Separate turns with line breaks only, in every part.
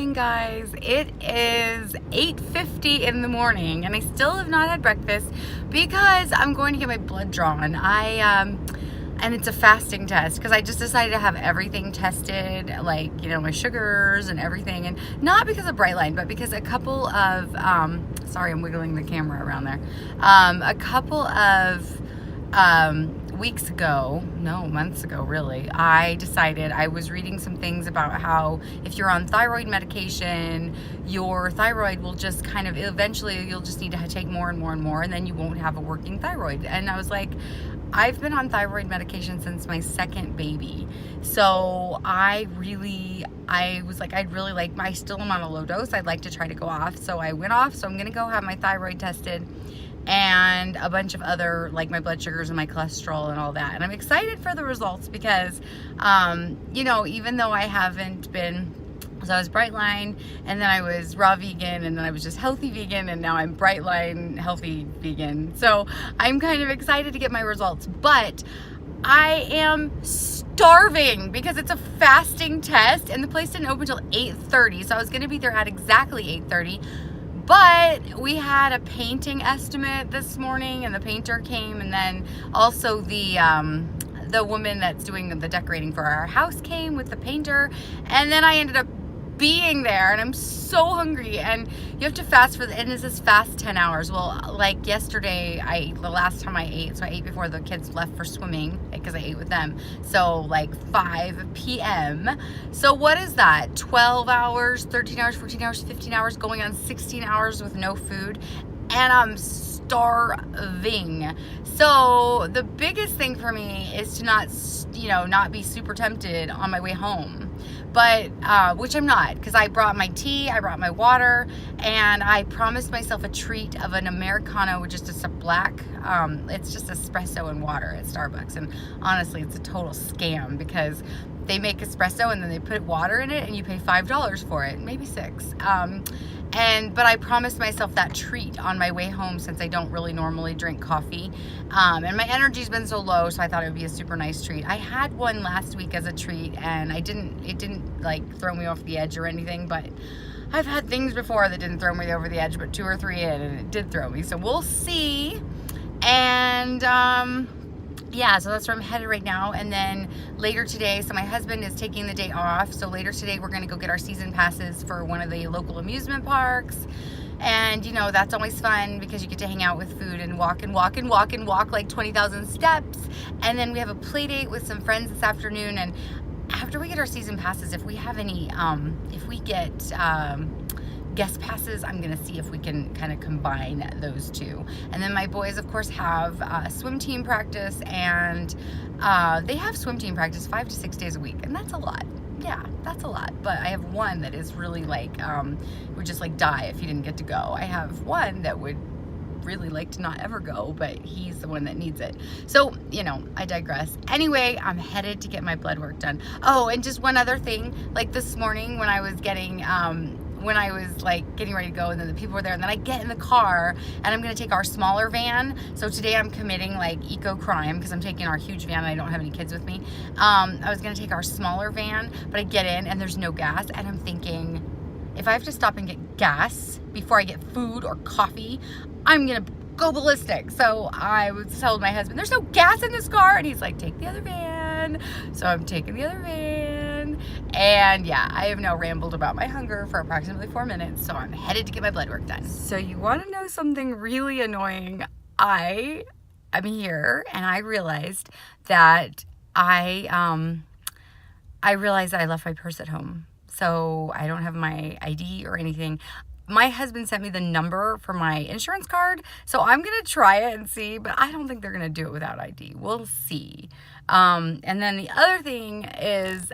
morning, guys. It is 8:50 in the morning and I still have not had breakfast because I'm going to get my blood drawn. And it's a fasting test because I just decided to have everything tested, like, you know, my sugars and everything, and not because of Brightline, but because a couple of sorry, I'm wiggling the camera around there. A couple of weeks ago, no, months ago really, I decided, I was reading some things about how if you're on thyroid medication, your thyroid will just kind of, eventually you'll just need to take more and more and more, and then you won't have a working thyroid. And I was like, I've been on thyroid medication since my second baby. So I was like, I still am on a low dose. I'd like to try to go off. So I went off. So I'm going to go have my thyroid tested and a bunch of other, like my blood sugars and my cholesterol and all that. And I'm excited for the results because, you know, even though I haven't been, so I was Brightline, and then I was raw vegan, and then I was just healthy vegan, and now I'm Brightline healthy vegan. So I'm kind of excited to get my results, but I am starving because it's a fasting test, and the place didn't open until 8:30, so I was going to be there at exactly 8:30. But we had a painting estimate this morning, and the painter came, and then also the woman that's doing the decorating for our house came with the painter, and then I ended up being there, and I'm so hungry, and you have to fast for and it says fast 10 hours. Well, like yesterday, the last time I ate, so I ate before the kids left for swimming because I ate with them, so like 5 p.m. So what is that? 12 hours, 13 hours, 14 hours, 15 hours, going on 16 hours with no food, and I'm starving. So the biggest thing for me is to not be super tempted on my way home. But, which I'm not, because I brought my tea, I brought my water, and I promised myself a treat of an Americano with just a black, it's just espresso and water at Starbucks. And honestly, it's a total scam because they make espresso and then they put water in it and you pay $5 for it, maybe $6. But I promised myself that treat on my way home since I don't really normally drink coffee. And my energy's been so low, so I thought it would be a super nice treat. I had one last week as a treat, and it didn't like throw me off the edge or anything, but I've had things before that didn't throw me over the edge, but 2 or 3 in, and it did throw me. So we'll see. And yeah, so that's where I'm headed right now. And then later today, so my husband is taking the day off, so later today we're going to go get our season passes for one of the local amusement parks. And you know, that's always fun because you get to hang out with food and walk and walk and walk and walk like 20,000 steps. And then we have a play date with some friends this afternoon. And after we get our season passes, if we have any, if we get guest passes, I'm gonna see if we can kind of combine those two. And then my boys, of course, have swim team practice, and they have swim team practice 5 to 6 days a week, and that's a lot. Yeah, that's a lot. But I have one that is really like, would just like die if he didn't get to go. I have one that would really like to not ever go, but he's the one that needs it. So, you know, I digress. Anyway, I'm headed to get my blood work done. Oh, and just one other thing, like this morning when I was getting, getting ready to go, and then the people were there, and then I get in the car and I'm going to take our smaller van. So today I'm committing like eco crime because I'm taking our huge van and I don't have any kids with me. I was going to take our smaller van, but I get in and there's no gas, and I'm thinking, if I have to stop and get gas before I get food or coffee, I'm going to go ballistic. So I told my husband, there's no gas in this car, and he's like, take the other van. So I'm taking the other van. And yeah, I have now rambled about my hunger for approximately 4 minutes, so I'm headed to get my blood work done. So you want to know something really annoying? I'm here, and I realized that I realized that I left my purse at home. So I don't have my ID or anything. My husband sent me the number for my insurance card, so I'm going to try it and see, but I don't think they're going to do it without ID. We'll see. And then the other thing is,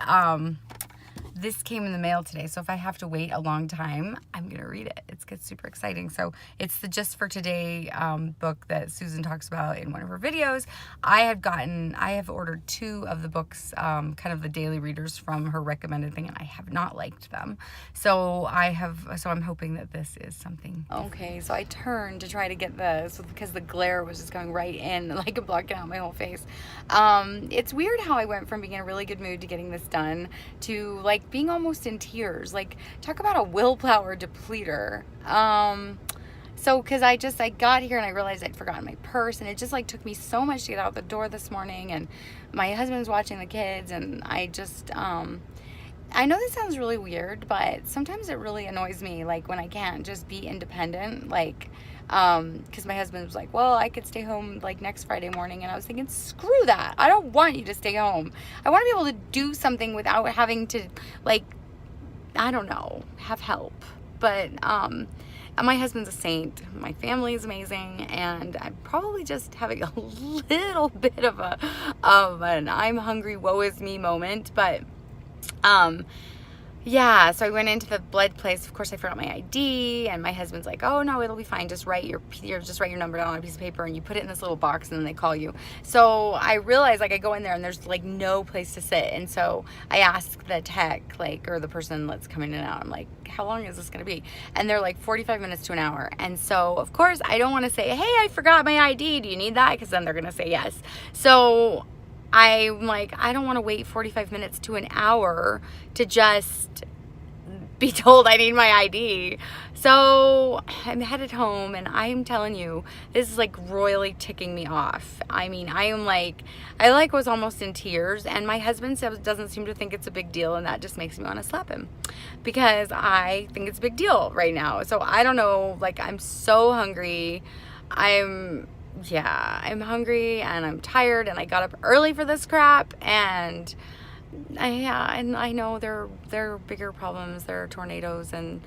this came in the mail today, so if I have to wait a long time, I'm going to read it. It's super exciting. So it's the Just for Today book that Susan talks about in one of her videos. I have ordered 2 of the books, kind of the daily readers from her recommended thing, and I have not liked them. So I'm hoping that this is something. Okay, so I turned to try to get this because the glare was just going right in, like blocking out my whole face. It's weird how I went from being in a really good mood to getting this done to like being almost in tears. Like, talk about a willpower depleter. So, because I got here and I realized I'd forgotten my purse, and it just like took me so much to get out the door this morning, and my husband's watching the kids, and I just, I know this sounds really weird, but sometimes it really annoys me, like when I can't just be independent, like, because my husband was like, well, I could stay home like next Friday morning, and I was thinking, screw that, I don't want you to stay home. I want to be able to do something without having to, like, I don't know, have help. But, my husband's a saint, my family is amazing, and I'm probably just having a little bit of an I'm hungry, woe is me moment, but, yeah, so I went into the blood place. Of course, I forgot my ID, and my husband's like, "Oh no, it'll be fine. Just write your number down on a piece of paper, and you put it in this little box, and then they call you." So I realized, like, I go in there, and there's like no place to sit, and so I ask the tech, like, or the person that's coming in and out, I'm like, "How long is this gonna be?" And they're like 45 minutes to an hour, and so of course I don't want to say, "Hey, I forgot my ID. Do you need that?" Because then they're gonna say yes. So I'm like, I don't want to wait 45 minutes to an hour to just be told I need my ID. So I'm headed home, and I'm telling you, this is like royally ticking me off. I mean, I was almost in tears, and my husband doesn't seem to think it's a big deal, and that just makes me want to slap him, because I think it's a big deal right now. So I don't know, like, I'm so hungry. I'm hungry, and I'm tired, and I got up early for this crap, and I know there are bigger problems. There are tornadoes and,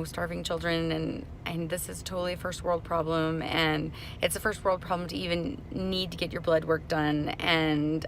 starving children, and this is totally a first world problem, and it's a first world problem to even need to get your blood work done, and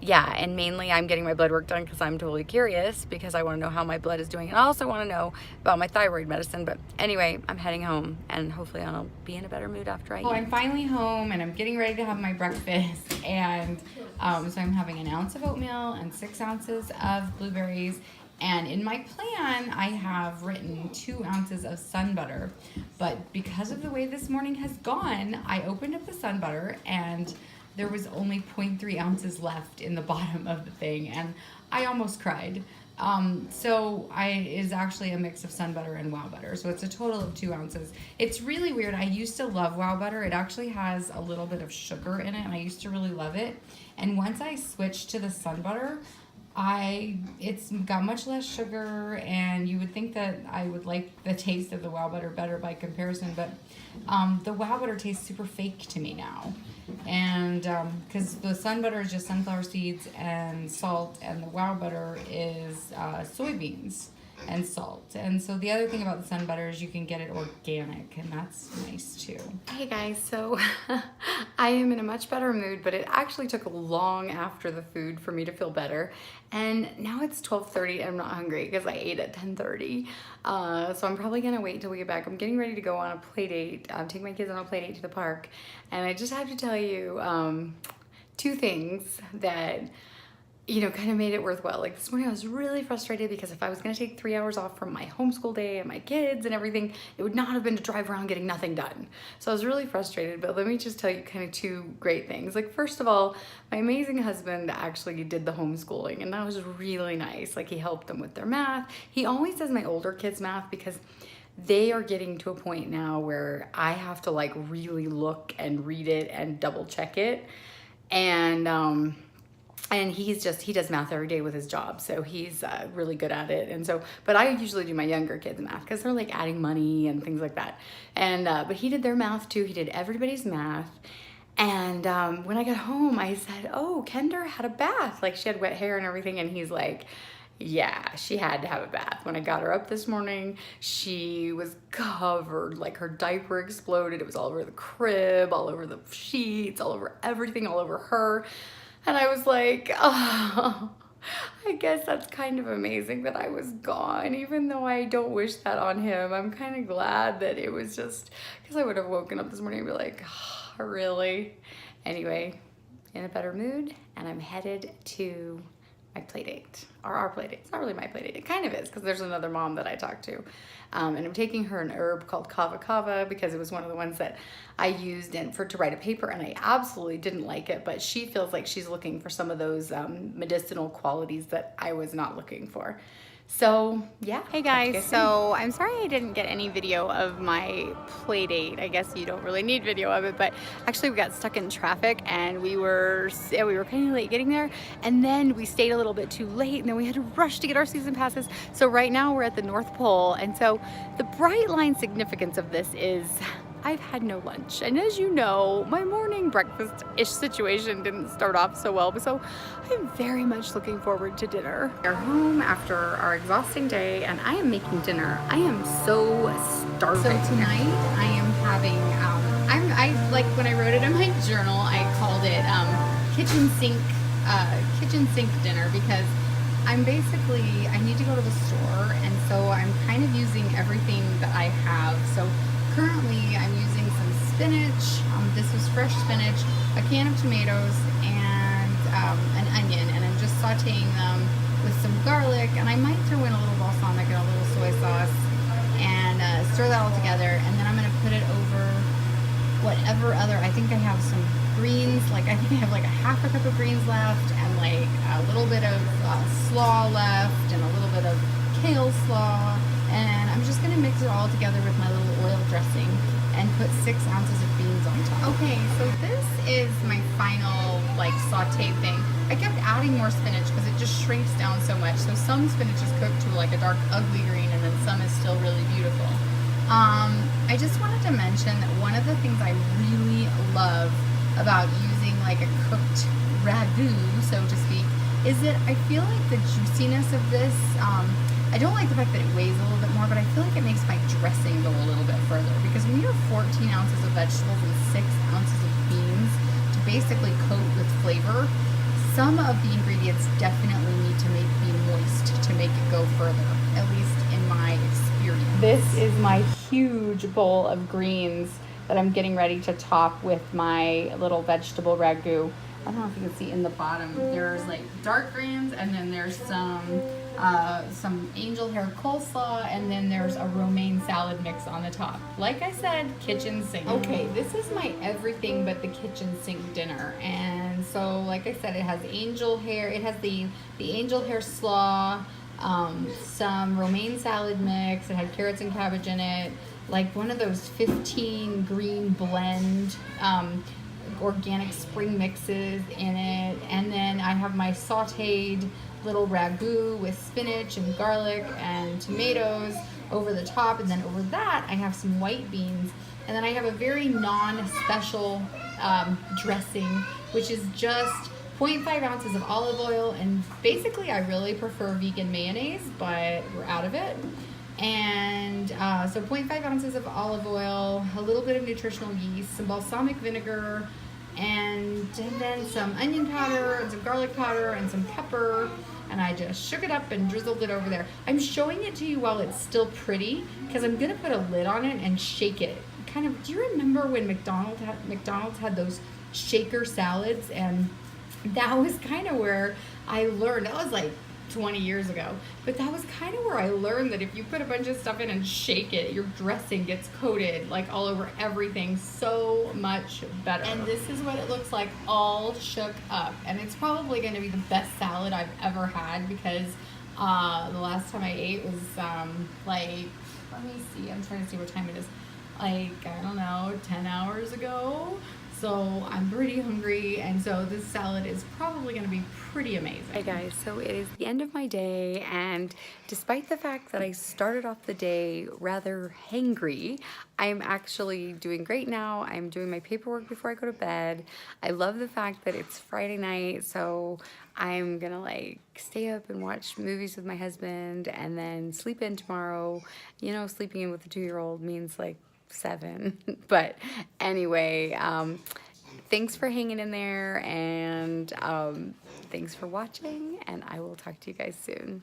and mainly I'm getting my blood work done because I'm totally curious, because I want to know how my blood is doing, and I also want to know about my thyroid medicine. But anyway, I'm heading home, and hopefully I'll be in a better mood after I eat. I'm finally home, and I'm getting ready to have my breakfast, and so I'm having an ounce of oatmeal and 6 ounces of blueberries. And in my plan, I have written 2 ounces of sun butter, but because of the way this morning has gone, I opened up the sun butter, and there was only 0.3 ounces left in the bottom of the thing, and I almost cried. It's actually a mix of sun butter and wow butter, so it's a total of 2 ounces. It's really weird. I used to love wow butter. It actually has a little bit of sugar in it, and I used to really love it. And once I switched to the sun butter, it's got much less sugar, and you would think that I would like the taste of the wow butter better by comparison, but the wow butter tastes super fake to me now. And because the sun butter is just sunflower seeds and salt, and the wow butter is soybeans and salt. And so the other thing about the sun butter is you can get it organic, and that's nice too. Hey guys, so I am in a much better mood, but it actually took long after the food for me to feel better. And now it's 12:30 and I'm not hungry because I ate at 10:30. So I'm probably gonna wait till we get back. I'm getting ready to go on a play date, take my kids on a play date to the park. And I just have to tell you 2 things that kind of made it worthwhile. Like this morning I was really frustrated because if I was gonna take 3 hours off from my homeschool day and my kids and everything, it would not have been to drive around getting nothing done. So I was really frustrated, but let me just tell you kind of 2 great things. Like, first of all, my amazing husband actually did the homeschooling, and that was really nice. Like, he helped them with their math. He always does my older kids' math because they are getting to a point now where I have to like really look and read it and double check it. And he does math every day with his job, so he's really good at it. And so, but I usually do my younger kids' math because they're like adding money and things like that. And but he did their math too. He did everybody's math. And when I got home, I said, "Oh, Kendra had a bath. Like, she had wet hair and everything." And he's like, "Yeah, she had to have a bath. When I got her up this morning, she was covered, like her diaper exploded. It was all over the crib, all over the sheets, all over everything, all over her." And I was like, oh, I guess that's kind of amazing that I was gone, even though I don't wish that on him. I'm kind of glad that it was just, because I would have woken up this morning and be like, oh, really? Anyway, in a better mood, and I'm headed to play date, or our play date. It's not really my play date. It kind of is, because there's another mom that I talked to. And I'm taking her an herb called kava kava, because it was one of the ones that I used to write a paper, and I absolutely didn't like it, but she feels like she's looking for some of those medicinal qualities that I was not looking for. So yeah. Hey guys, so I'm sorry I didn't get any video of my play date. I guess you don't really need video of it, but actually we got stuck in traffic, and we were kind of late getting there, and then we stayed a little bit too late, and then we had to rush to get our season passes. So right now we're at the North Pole, and so the bright line significance of this is I've had no lunch, and as you know, my morning breakfast-ish situation didn't start off so well, so I'm very much looking forward to dinner. We're home after our exhausting day, and I am making dinner. I am so starving. So tonight I am having, I like when I wrote it in my journal, I called it kitchen sink dinner, because I'm basically, I need to go to the store, and so I'm kind of using everything that I have. So currently I'm using some spinach, this was fresh spinach, a can of tomatoes, and an onion, and I'm just sauteing them with some garlic, and I might throw in a little balsamic and a little soy sauce, and stir that all together, and then I'm going to put it over whatever other, I think I have some greens, like I think I have like a half a cup of greens left, and like a little bit of slaw left, and a little bit of kale slaw, and I'm just going to mix it all together with my little oil dressing and put 6 ounces of beans on top. Okay, so this is my final like saute thing. I kept adding more spinach because it just shrinks down so much. So some spinach is cooked to like a dark ugly green, and then some is still really beautiful. I just wanted to mention that one of the things I really love about using like a cooked ragu, so to speak, is that I feel like the juiciness of this, I don't like the fact that it weighs a little bit more, but I feel like it makes my dressing go a little bit further, because when you have 14 ounces of vegetables and 6 ounces of beans to basically coat with flavor, some of the ingredients definitely need to be moist to make it go further, at least in my experience. This is my huge bowl of greens that I'm getting ready to top with my little vegetable ragu. I don't know if you can see in the bottom, there's like dark greens, and then there's some angel hair coleslaw, and then there's a romaine salad mix on the top. Like I said, kitchen sink. Okay, this is my everything but the kitchen sink dinner. And so like I said, it has angel hair, it has the angel hair slaw, some romaine salad mix, it had carrots and cabbage in it, like one of those 15 green blend organic spring mixes in it, and then I have my sauteed little ragu with spinach and garlic and tomatoes over the top, and then over that I have some white beans, and then I have a very non-special dressing, which is just 0.5 ounces of olive oil, and basically I really prefer vegan mayonnaise, but we're out of it. And so 0.5 ounces of olive oil, a little bit of nutritional yeast, some balsamic vinegar, and then some onion powder and some garlic powder and some pepper, and I just shook it up and drizzled it over there. I'm showing it to you while it's still pretty, because I'm gonna put a lid on it and shake it. Kind of, do you remember when McDonald's had those shaker salads? And that was kind of where I learned, that was like 20 years ago, but that was kind of where I learned that if you put a bunch of stuff in and shake it, your dressing gets coated like all over everything so much better. And this is what it looks like all shook up, and it's probably going to be the best salad I've ever had, because the last time I ate was like, let me see, I'm trying to see what time it is, like, I don't know, 10 hours ago. So I'm pretty hungry, and so this salad is probably going to be pretty amazing. Hi guys, so it is the end of my day, and despite the fact that I started off the day rather hangry, I'm actually doing great now. I'm doing my paperwork before I go to bed. I love the fact that it's Friday night, so I'm gonna like stay up and watch movies with my husband and then sleep in tomorrow. You know, sleeping in with a 2-year-old means like 7. But anyway, thanks for hanging in there, and thanks for watching, and I will talk to you guys soon.